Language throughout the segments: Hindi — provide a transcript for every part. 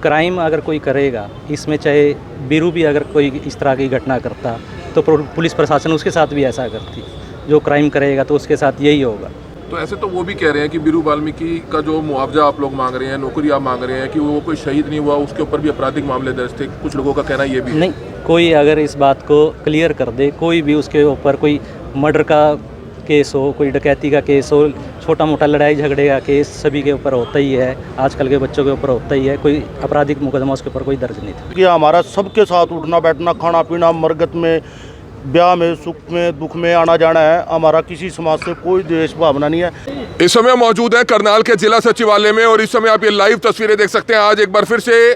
क्राइम अगर कोई करेगा, इसमें चाहे बीरू भी अगर कोई इस तरह की घटना करता तो पुलिस प्रशासन उसके साथ भी ऐसा करती। जो क्राइम करेगा तो उसके साथ यही होगा। तो ऐसे तो वो भी कह रहे हैं कि बीरू वाल्मीकि का जो मुआवजा आप लोग मांग रहे हैं, नौकरी आप मांग रहे हैं, कि वो कोई शहीद नहीं हुआ, उसके ऊपर भी आपराधिक मामले दर्ज थे। कुछ लोगों का कहना ये भी नहीं, कोई अगर इस बात को क्लियर कर दे, कोई भी उसके ऊपर कोई मर्डर का केस हो, कोई डकैती का केस हो, छोटा मोटा लड़ाई झगड़े का केस सभी के ऊपर होता ही है, आजकल के बच्चों के ऊपर होता ही है, कोई आपराधिक मुकदमा उसके ऊपर कोई दर्ज नहीं था। कि हमारा सबके साथ उठना बैठना, खाना पीना, मरगत में, ब्याह में, सुख में, दुख में आना जाना है। हमारा किसी समाज से कोई द्वेष भावना नहीं है। इस समय मौजूद है करनाल के जिला सचिवालय में और इस समय आप ये लाइव तस्वीरें देख सकते हैं। आज एक बार फिर से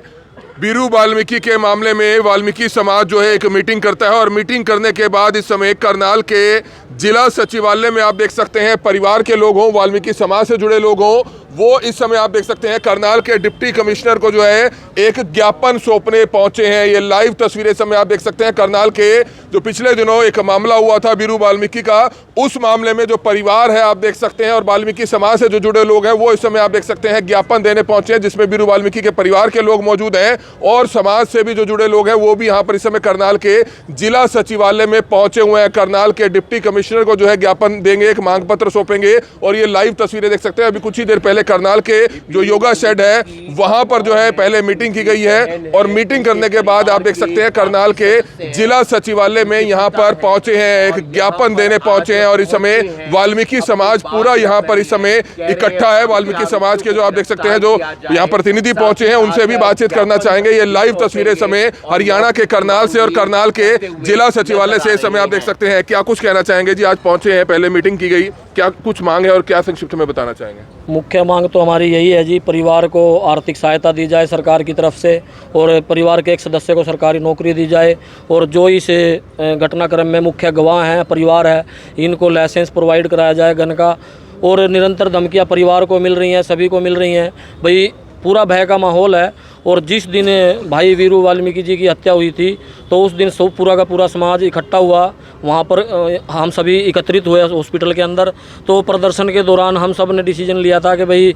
बीरू वाल्मीकि के मामले में वाल्मीकि समाज जो है एक मीटिंग करता है और मीटिंग करने के बाद इस समय करनाल के जिला सचिवालय में आप देख सकते हैं परिवार के लोग हों, वाल्मीकि समाज से जुड़े लोग हों, वो इस समय आप देख सकते हैं करनाल के डिप्टी कमिश्नर को जो है एक ज्ञापन सौंपने पहुंचे हैं। ये लाइव तस्वीरें समय आप देख सकते हैं करनाल के जो पिछले दिनों एक मामला हुआ था बीरू वाल्मीकि का, उस मामले में जो परिवार है आप देख सकते हैं और वाल्मीकि समाज से जो जुड़े लोग हैं वो इस समय आप देख सकते हैं ज्ञापन देने पहुंचे हैं, जिसमें बीरू वाल्मीकि के परिवार के लोग मौजूद हैं और समाज से भी जो जुड़े लोग हैं वो भी यहाँ पर इस समय करनाल के जिला सचिवालय में पहुंचे हुए हैं। करनाल के डिप्टी कमिश्नर को जो है ज्ञापन देंगे, एक मांग पत्र सौंपेंगे और ये लाइव तस्वीरें देख सकते हैं। अभी कुछ ही देर पहले करनाल के जो योगा शेड है वहां पर जो है पहले मीटिंग की गई है और मीटिंग करने के बाद आप देख सकते हैं करनाल के जिला सचिवालय में यहां पर पहुंचे हैं, एक ज्ञापन देने पहुंचे हैं और इस समय वाल्मीकि समाज पूरा यहां पर इस समय इकट्ठा है। वाल्मीकि समाज के जो आप देख सकते हैं जो यहां प्रतिनिधि पहुंचे हैं उनसे भी बातचीत करना चाहेंगे। ये लाइव तस्वीरें समय हरियाणा के करनाल से और करनाल के जिला सचिवालय से इस समय आप देख सकते हैं। क्या कुछ कहना चाहेंगे जी? आज पहुंचे हैं, पहले मीटिंग की गई, क्या कुछ मांग है और क्या संक्षिप्त में बताना चाहेंगे? मुख्य मांग तो हमारी यही है जी, परिवार को आर्थिक सहायता दी जाए सरकार की तरफ से और परिवार के एक सदस्य को सरकारी नौकरी दी जाए और जो इस घटनाक्रम में मुख्य गवाह हैं, परिवार है, इनको लाइसेंस प्रोवाइड कराया जाए गन का। और निरंतर धमकियां परिवार को मिल रही हैं, सभी को मिल रही हैं। भाई पूरा भय का माहौल है और जिस दिन भाई वीरू वाल्मीकि जी की हत्या हुई थी तो उस दिन सब पूरा का पूरा समाज इकट्ठा हुआ, वहाँ पर हम सभी एकत्रित हुए हॉस्पिटल के अंदर। तो प्रदर्शन के दौरान हम सब ने डिसीजन लिया था कि भाई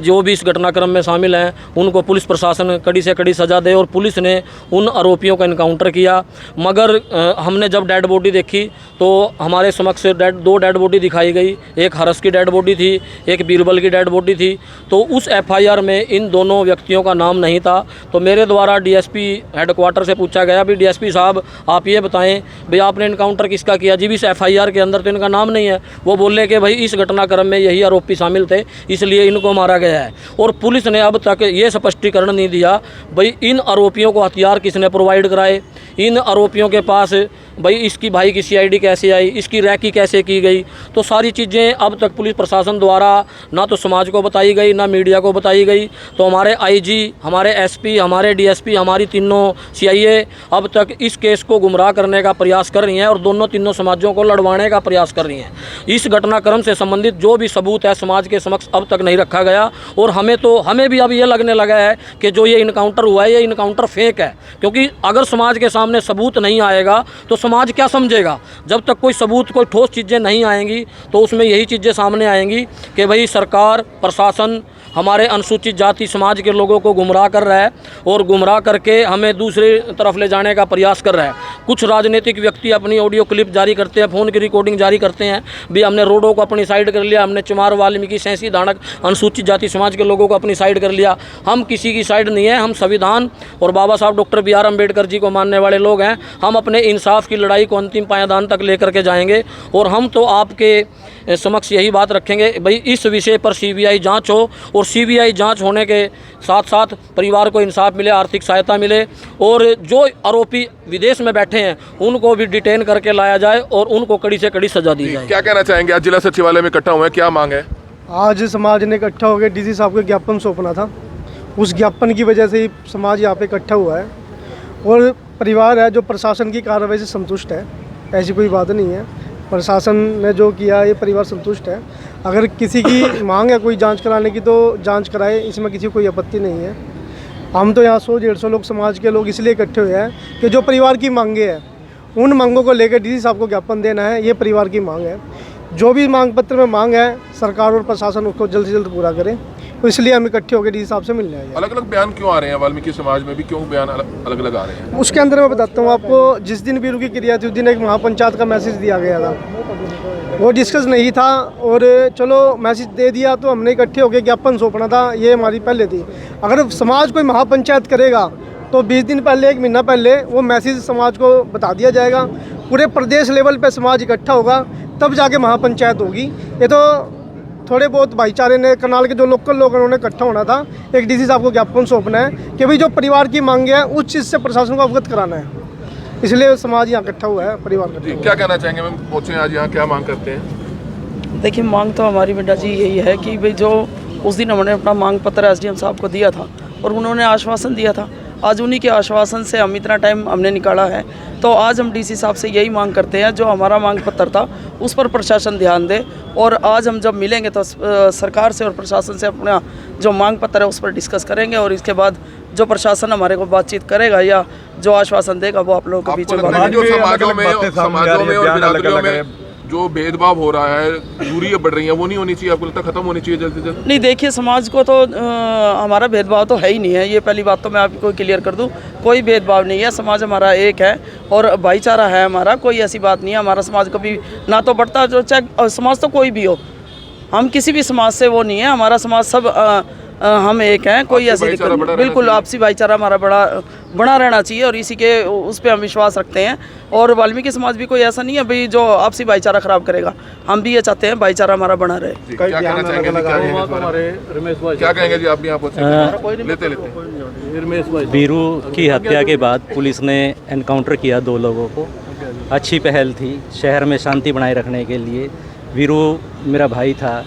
जो भी इस घटनाक्रम में शामिल हैं उनको पुलिस प्रशासन कड़ी से कड़ी सज़ा दे और पुलिस ने उन आरोपियों का इनकाउंटर किया। मगर हमने जब डेड बॉडी देखी तो हमारे समक्ष दो डेड बॉडी दिखाई गई, एक हरस की डेड बॉडी थी, एक बीरबल की डेड बॉडी थी। तो उस FIR में इन दोनों व्यक्तियों का नाम नहीं था। तो मेरे द्वारा DSP हेडक्वार्टर से पूछा गया, भी DSP साहब आप ये बताएं भाई आपने इनकाउंटर किसका किया जी? इस FIR के अंदर तो इनका नाम नहीं है। वो बोले कि भाई इस घटनाक्रम में यही आरोपी शामिल थे इसलिए इनको मारा गया है। और पुलिस ने अब तक ये स्पष्टीकरण नहीं दिया भाई इन आरोपियों को हथियार किसने प्रोवाइड कराए, इन आरोपियों के पास भाई इसकी भाई की CID कैसे आई, इसकी रैकी कैसे की गई। तो सारी चीज़ें अब तक पुलिस प्रशासन द्वारा ना तो समाज को बताई गई ना मीडिया को बताई गई। तो हमारे IG, हमारे SP, हमारे DSP, हमारी तीनों CIA अब तक इस केस को गुमराह करने का प्रयास कर रही हैं और दोनों तीनों समाजों को लड़वाने का प्रयास कर रही हैं। इस घटनाक्रम से संबंधित जो भी सबूत है समाज के समक्ष अब तक नहीं रखा गया और हमें भी अब ये लगने लगा है कि जो ये इनकाउंटर हुआ है ये इनकाउंटर फेक है। क्योंकि अगर समाज के सामने सबूत नहीं आएगा तो समाज क्या समझेगा? जब तक कोई सबूत, कोई ठोस चीज़ें नहीं आएंगी तो उसमें यही चीज़ें सामने आएंगी कि भाई सरकार, प्रशासन हमारे अनुसूचित जाति समाज के लोगों को गुमराह कर रहा है और गुमराह करके हमें दूसरी तरफ ले जाने का प्रयास कर रहा है। कुछ राजनीतिक व्यक्ति अपनी ऑडियो क्लिप जारी करते हैं, फ़ोन की रिकॉर्डिंग जारी करते हैं, भी हमने रोडों को अपनी साइड कर लिया, हमने चमार, वाल्मीकि, सैंसी, दानक अनुसूचित जाति समाज के लोगों को अपनी साइड कर लिया। हम किसी की साइड नहीं है, हम संविधान और बाबा साहब डॉक्टर BR अम्बेडकर जी को मानने वाले लोग हैं। हम अपने इंसाफ की लड़ाई को अंतिम पायदान तक लेकर के जाएंगे और हम तो आपके समक्ष यही बात रखेंगे भाई इस विषय पर CBI जांच हो और CBI जांच होने के साथ साथ परिवार को इंसाफ मिले, आर्थिक सहायता मिले और जो आरोपी विदेश में बैठे हैं उनको भी डिटेन करके लाया जाए और उनको कड़ी से कड़ी सजा दी जाए। क्या कहना चाहेंगे? आज जिला सचिवालय में इकट्ठा हुए हैं, क्या मांग है? आज समाज ने इकट्ठा होकर DC साहब को ज्ञापन सौंपना था। उस ज्ञापन की वजह से ही समाज यहाँ पे इकट्ठा हुआ है और परिवार है जो प्रशासन की कार्रवाई से संतुष्ट है, ऐसी कोई बात नहीं है। प्रशासन ने जो किया ये परिवार संतुष्ट है। अगर किसी की मांग है कोई जांच कराने की तो जांच कराए, इसमें किसी को कोई आपत्ति नहीं है। हम तो यहाँ 100-150 लोग समाज के लोग इसलिए इकट्ठे हुए हैं कि जो परिवार की मांगे हैं उन मांगों को लेकर DC साहब को ज्ञापन देना है, ये परिवार की मांग है। जो भी मांग पत्र में मांग है सरकार और प्रशासन उसको जल्द से जल्द पूरा करे, तो इसलिए हम इकट्ठे होकर डीसी साहब से मिलने आए हैं। अलग अलग बयान क्यों आ रहे हैं वाल्मीकि समाज में भी, क्यों बयान अलग अलग आ रहे हैं? उसके अंदर मैं बताता हूँ आपको, जिस दिन बीरू की क्रिया थी उस दिन एक महापंचायत का मैसेज दिया गया था, वो डिस्कस नहीं था और चलो मैसेज दे दिया तो हमने इकट्ठे होकर ज्ञापन सौंपना था, ये हमारी पहले थी। अगर समाज कोई महापंचायत करेगा तो 20 दिन पहले, 1 महीना पहले वो मैसेज समाज को बता दिया जाएगा, पूरे प्रदेश लेवल पे समाज इकट्ठा होगा, तब जाके महापंचायत होगी। ये तो थोड़े बहुत भाईचारे ने, करनाल के जो लोकल लोग हैं उन्होंने इकट्ठा होना था, एक डीसी साहब को ज्ञापन सौंपना है कि भाई जो परिवार की मांगे हैं उस चीज़ से प्रशासन को अवगत कराना है, इसलिए समाज यहाँ इकट्ठा हुआ है, परिवार जी, क्या कहना चाहेंगे मैम, पहुँचे आज यहाँ, क्या मांग करते हैं? देखिए, मांग तो हमारी बेटा जी यही है कि भाई जो उस दिन हमने अपना मांग पत्र एसडीएम साहब को दिया था और उन्होंने आश्वासन दिया था, आज उन्हीं के आश्वासन से हम इतना टाइम हमने निकाला है, तो आज हम डीसी साहब से यही मांग करते हैं, जो हमारा मांग पत्र था उस पर प्रशासन ध्यान दे। और आज हम जब मिलेंगे तो सरकार से और प्रशासन से अपना जो मांग पत्र है उस पर डिस्कस करेंगे, और इसके बाद जो प्रशासन हमारे को बातचीत करेगा या जो आश्वासन देगा वो आप लोगों के बीच में जो समाजों में और बिरादरियों में जो भेदभाव हो रहा है, दूरियां बढ़ रही हैं, वो नहीं होनी चाहिए? आपको लगता है खत्म होनी चाहिए जल्द से जल्द? नहीं, देखिए, समाज को तो हमारा भेदभाव तो है ही नहीं है, ये पहली बात तो मैं आपको क्लियर कर दूं, कोई भेदभाव नहीं है, समाज हमारा एक है और भाईचारा है हमारा, कोई ऐसी बात नहीं है। हमारा समाज कभी ना तो बढ़ता, जो चाहे समाज तो कोई भी हो, हम किसी भी समाज से वो नहीं है, हमारा समाज सब हम एक हैं, कोई ऐसी दिक्कत नहीं। बिल्कुल, आपसी भाईचारा हमारा बड़ा रहना चाहिए और इसी के उस पर हम विश्वास रखते हैं। और वाल्मीकि समाज भी कोई ऐसा नहीं है भाई जो आपसी भाईचारा खराब करेगा, हम भी ये चाहते हैं भाईचारा हमारा बना रहे। क्या कहना चाहेंगे? क्या कहेंगे जी, आप भी यहाँ पहुँचे? लेते बीरू की हत्या के बाद पुलिस ने एनकाउंटर किया 2 लोगों को, अच्छी पहल थी शहर में शांति बनाए रखने के लिए। बीरू मेरा भाई था,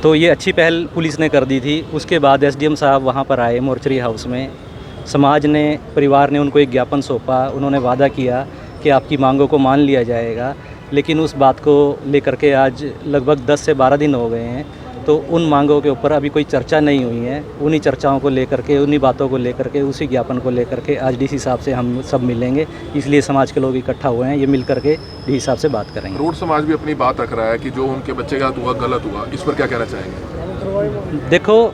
तो ये अच्छी पहल पुलिस ने कर दी थी। उसके बाद एसडीएम साहब वहाँ पर आए मोर्चरी हाउस में, समाज ने, परिवार ने उनको एक ज्ञापन सौंपा, उन्होंने वादा किया कि आपकी मांगों को मान लिया जाएगा, लेकिन उस बात को लेकर के आज लगभग 10 से 12 दिन हो गए हैं, तो उन मांगों के ऊपर अभी कोई चर्चा नहीं हुई है। उन्हीं चर्चाओं को लेकर के, उन्हीं बातों को लेकर के, उसी ज्ञापन को लेकर के आज डीसी साहब से हम सब मिलेंगे, इसलिए समाज के लोग इकट्ठा हुए हैं, ये मिल करके डीसी साहब से बात करेंगे। रोड समाज भी अपनी बात रख रहा है कि जो उनके बच्चे के साथ हुआ गलत हुआ, इस पर क्या कहना चाहेंगे? देखो,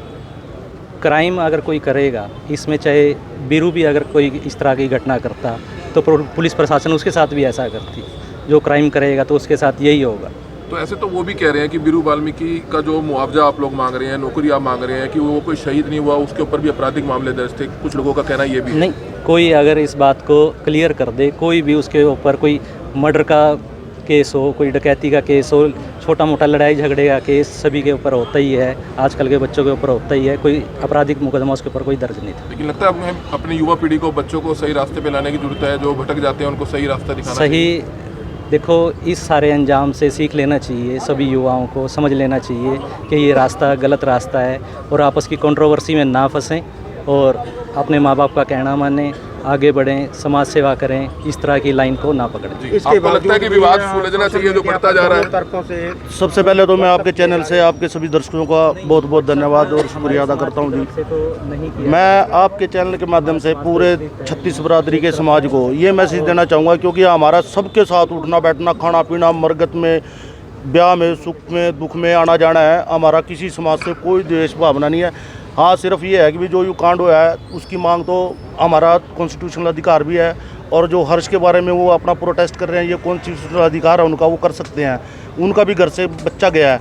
क्राइम अगर कोई करेगा, इसमें चाहे बीरू भी अगर कोई इस तरह की घटना करता तो पुलिस प्रशासन उसके साथ भी ऐसा करती, जो क्राइम करेगा तो उसके साथ यही होगा। तो ऐसे तो वो भी कह रहे हैं कि बीरू वाल्मीकि का जो मुआवजा आप लोग मांग रहे हैं, नौकरी आप मांग रहे हैं, कि वो कोई शहीद नहीं हुआ, उसके ऊपर भी आपराधिक मामले दर्ज थे। कुछ लोगों का कहना ये भी है। नहीं, कोई अगर इस बात को क्लियर कर दे, कोई भी उसके ऊपर कोई मर्डर का केस हो, कोई डकैती का केस हो, छोटा मोटा लड़ाई झगड़े का केस सभी के ऊपर होता ही है, आजकल के बच्चों के ऊपर होता ही है, कोई आपराधिक मुकदमा उसके ऊपर कोई दर्ज नहीं था। लेकिन लगता है हमें अपनी युवा पीढ़ी को, बच्चों को सही रास्ते पे लाने की जरूरत है, जो भटक जाते हैं उनको सही रास्ता दिखाना सही। देखो, इस सारे अंजाम से सीख लेना चाहिए, सभी युवाओं को समझ लेना चाहिए कि ये रास्ता गलत रास्ता है, और आपस की कंट्रोवर्सी में ना फंसें और अपने माँ बाप का कहना मानें, आगे बढ़ें, समाज सेवा करें, इस तरह की लाइन को ना पकड़ें। आपको लगता है कि विवाद सुलझना चाहिए जो बढ़ता जा रहा है? सबसे पहले तो मैं आपके चैनल से आपके सभी दर्शकों का बहुत बहुत धन्यवाद और शुक्रिया अदा करता हूँ जी। मैं आपके चैनल के माध्यम से पूरे 36 बरादरी के समाज को ये मैसेज देना चाहूँगा, क्योंकि हमारा सबके साथ उठना बैठना, खाना पीना, मरगत में, ब्याह में, सुख में, दुख में आना जाना है। हमारा किसी समाज से कोई द्वेष भावना नहीं है। हाँ, सिर्फ ये है कि जो यू कांड हुआ है उसकी मांग तो हमारा कॉन्स्टिट्यूशनल अधिकार भी है, और जो हर्ष के बारे में वो अपना प्रोटेस्ट कर रहे हैं, ये कॉन्स्टिट्यूशनल अधिकार है उनका, वो कर सकते हैं। उनका भी घर से बच्चा गया है,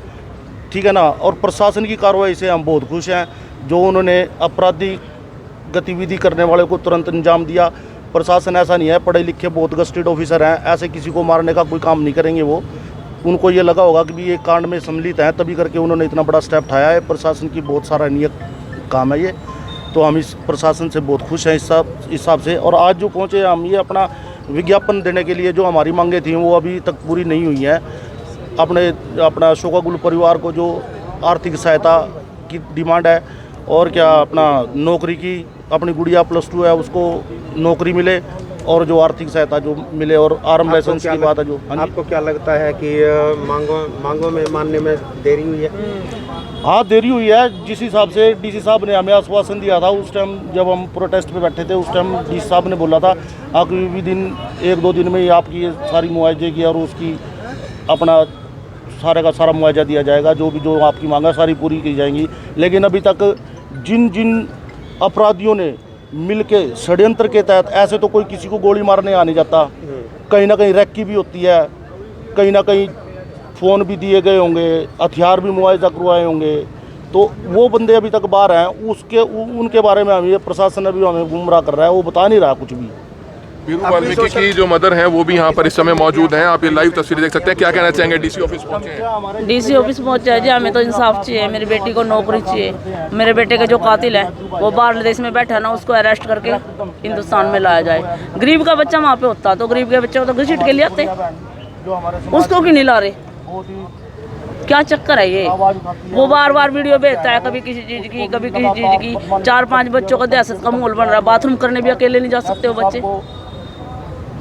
ठीक है ना। और प्रशासन की कार्रवाई से हम बहुत खुश हैं, जो उन्होंने आपराधिक गतिविधि करने वाले को तुरंत अंजाम दिया। प्रशासन ऐसा नहीं है, पढ़े लिखे बहुत गस्टेड ऑफिसर हैं, ऐसे किसी को मारने का कोई काम नहीं करेंगे वो। उनको ये लगा होगा कि ये कांड में सम्मिलित हैं, तभी करके उन्होंने इतना बड़ा स्टेप उठाया है। प्रशासन की बहुत सराहनीय काम है ये, तो हम इस प्रशासन से बहुत खुश हैं इस हिसाब से। और आज जो पहुँचे हम ये अपना विज्ञापन देने के लिए, जो हमारी मांगें थी वो अभी तक पूरी नहीं हुई हैं। अपना शोकागुल परिवार को जो आर्थिक सहायता की डिमांड है, और क्या अपना नौकरी की, अपनी गुड़िया +2 है उसको नौकरी मिले, और जो आर्थिक सहायता जो मिले, और आर्म लाइसेंस की बात है जो। आपको क्या लगता है कि मांगों में मानने में देरी हुई है? हाँ, देरी हुई है। जिस हिसाब से डीसी साहब ने हमें आश्वासन दिया था उस टाइम जब हम प्रोटेस्ट पे बैठे थे, उस टाइम डीसी साहब ने बोला था आखिरी दिन 1-2 दिन में ही आपकी ये सारी मुआवजे की और उसकी अपना सारे का सारा मुआवजा दिया जाएगा, जो आपकी मांगा सारी पूरी की जाएंगी। लेकिन अभी तक जिन जिन अपराधियों ने मिलके षड्यंत्र के तहत, ऐसे तो कोई किसी को गोली मारने आ नहीं जाता, कहीं ना कहीं रैकी भी होती है, कहीं ना कहीं फ़ोन भी दिए गए होंगे, हथियार भी मुआवजा करवाए होंगे, तो वो बंदे अभी तक बाहर हैं। उनके बारे में हमें प्रशासन अभी हमें गुमराह कर रहा है, वो बता नहीं रहा कुछ भी। बीरू वाल्मीकि की जो मदर हैं वो भी यहाँ पर इस समय मौजूद हैं। आप ये लाइव तस्वीरें देख सकते हैं। क्या कहना चाहेंगे? डीसी ऑफिस पहुंचे हैं। डीसी ऑफिस पहुंचा है जी, हमें तो इंसाफ चाहिए, मेरी बेटी को नौकरी चाहिए। मेरे बेटे का जो कातिल है वो बाहर देश में बैठा ना, उसको अरेस्ट करके हिंदुस्तान में लाया जाए। गरीब का बच्चा वहाँ पे होता तो गरीब के बच्चे को तो घसीट के ले आते, उसको क्यों नहीं ला रहे? क्या चक्कर है ये? वो बार बार वीडियो भेजता है, कभी किसी चीज़ की कभी किसी चीज़ की। 4-5 बच्चों का दहशत का माहौल बन रहा है। बाथरूम करने भी अकेले नहीं जा सकते वो बच्चे।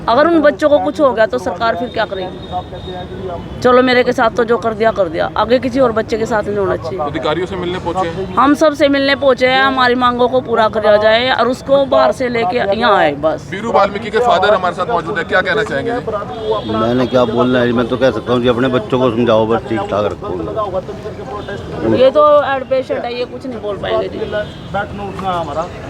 अगर उन बच्चों को कुछ हो गया तो सरकार फिर क्या करेगी? चलो मेरे के साथ तो जो कर दिया, आगे किसी और बच्चे के साथ नहीं होना चाहिए। अधिकारियों से मिलने पहुंचे हैं। हम सब से मिलने पहुंचे हैं, हमारी मांगों को पूरा किया जाए और उसको बाहर से लेके यहाँ आए बस। बीरू वाल्मीकि के फादर हमारे साथ मौजूद है। क्या कहना चाहेंगे? मैंने क्या बोलना है, मैं तो कह सकता हूँ जी अपने बच्चों को समझाओ, बस ठीक ठाक रखो। ये तो एड पेशेंट है, ये कुछ नहीं बोल पाएंगे जी।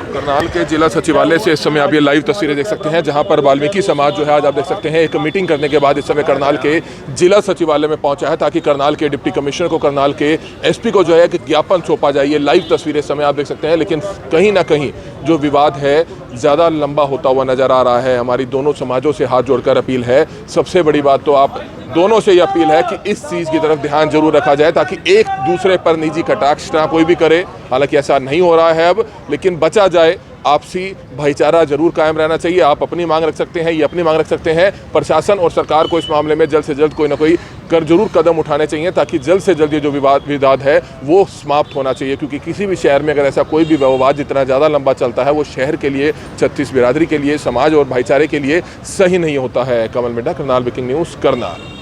करनाल के जिला सचिवालय से इस समय आप ये लाइव तस्वीरें देख सकते हैं, जहां पर वाल्मीकि समाज जो है आज आप देख सकते हैं एक मीटिंग करने के बाद इस समय करनाल के जिला सचिवालय में पहुंचा है, ताकि करनाल के डिप्टी कमिश्नर को, करनाल के एसपी को जो है एक ज्ञापन सौंपा जाए। ये लाइव तस्वीरें इस समय आप देख सकते हैं। लेकिन कहीं ना कहीं जो विवाद है ज़्यादा लंबा होता हुआ नजर आ रहा है। हमारी दोनों समाजों से हाथ जोड़कर अपील है, सबसे बड़ी बात तो आप दोनों से ये अपील है कि इस चीज़ की तरफ ध्यान जरूर रखा जाए, ताकि एक दूसरे पर निजी कटाक्ष ना कोई भी करे। हालांकि ऐसा नहीं हो रहा है अब, लेकिन बचा जाए। आपसी भाईचारा जरूर कायम रहना चाहिए। आप अपनी मांग रख सकते हैं, ये अपनी मांग रख सकते हैं। प्रशासन और सरकार को इस मामले में जल्द से जल्द कोई ना कोई जरूर कदम उठाने चाहिए, ताकि जल्द से जल्द ये जो विवाद है वो समाप्त होना चाहिए। क्योंकि किसी भी शहर में अगर ऐसा कोई भी विवाद जितना ज़्यादा लंबा चलता है, वो शहर के लिए, 36 बिरादरी के लिए, समाज और भाईचारे के लिए सही नहीं होता है। कमल मिड्डा, करनाल ब्रेकिंग न्यूज़, करनाल।